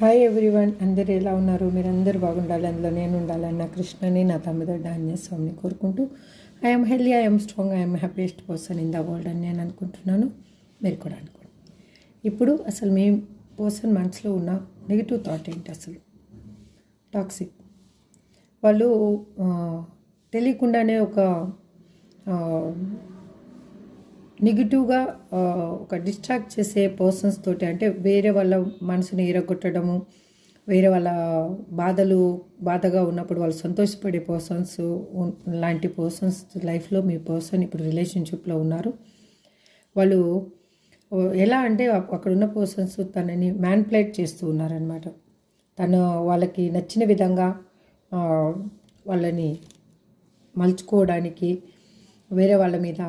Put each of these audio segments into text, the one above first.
Hi everyone, అందరు ఎలా ఉన్నారు? మీరందరూ బాగుండాలి, అందులో నేను ఉండాలని నా కృష్ణని, నా తమ్ముడు డాన్యస్వామిని కోరుకుంటూ I'm healthy, I'm strong, I'm happiest person in the world అని నేను అనుకుంటున్నాను. మీరు కూడా అనుకోండి. ఇప్పుడు అసలు మీ పర్సన్ మనసులో ఉన్న నెగిటివ్ థాట్ ఏంటి? అసలు టాక్సిక్ వాళ్ళు తెలియకుండానే ఒక నెగిటివ్గా ఒక డిస్ట్రాక్ట్ చేసే పర్సన్స్ తోటి, అంటే వేరే వాళ్ళ మనసుని ఇరగొట్టడము, వేరే వాళ్ళ బాధగా ఉన్నప్పుడు వాళ్ళు సంతోషపడే పర్సన్స్ లాంటి పర్సన్స్ లైఫ్లో మీ పర్సన్ ఇప్పుడు రిలేషన్షిప్లో ఉన్నారు. వాళ్ళు ఎలా అంటే అక్కడ ఉన్న పర్సన్స్ తనని మ్యానిపులేట్ చేస్తూ ఉన్నారనమాట. తను వాళ్ళకి నచ్చిన విధంగా వాళ్ళని మలుచుకోవడానికి, వేరే వాళ్ళ మీద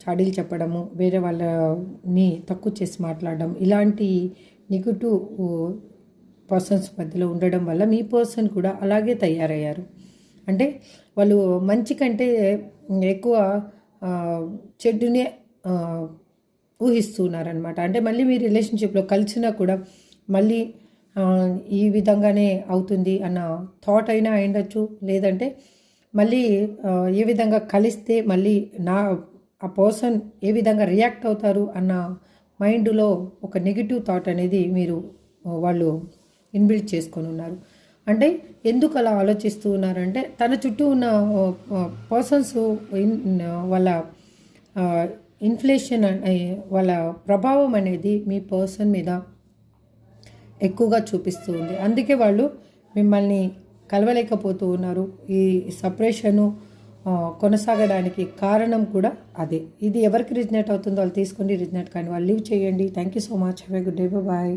చాడీలు చెప్పడము, వేరే వాళ్ళని తక్కువ చేసి మాట్లాడడం, ఇలాంటి నెగిటివ్ పర్సన్స్ మధ్యలో ఉండడం వల్ల మీ పర్సన్ కూడా అలాగే తయారయ్యారు. అంటే వాళ్ళు మంచి కంటే ఎక్కువ చెడునే ఊహిస్తున్నారనమాట. అంటే మళ్ళీ మీ రిలేషన్షిప్లో కలిసినా కూడా మళ్ళీ ఈ విధంగానే అవుతుంది అన్న థాట్ అయినా అయిండొచ్చు, లేదంటే మళ్ళీ ఏ విధంగా కలిస్తే మళ్ళీ ఆ పర్సన్ ఏ విధంగా రియాక్ట్ అవుతారు అన్న మైండ్లో ఒక నెగిటివ్ థాట్ అనేది వాళ్ళు ఇన్బిల్డ్ చేసుకొని ఉన్నారు. అంటే ఎందుకు అలా ఆలోచిస్తూ ఉన్నారంటే తన చుట్టూ ఉన్న పర్సన్స్ వాళ్ళ ఇన్ఫ్లేషన్, వాళ్ళ ప్రభావం అనేది మీ పర్సన్ మీద ఎక్కువగా చూపిస్తూ ఉంది. అందుకే వాళ్ళు మిమ్మల్ని కలవలేకపోతూ ఉన్నారు. ఈ సపరేషను కొనసాగడానికి కారణం కూడా అదే. ఇది ఎవరికి రిజనేట్ అవుతుందో వాళ్ళు తీసుకోండి, రిజనేట్ కానీ వాళ్ళు లీవ్ చేయండి. Thank you so much. Have a good day. Bye.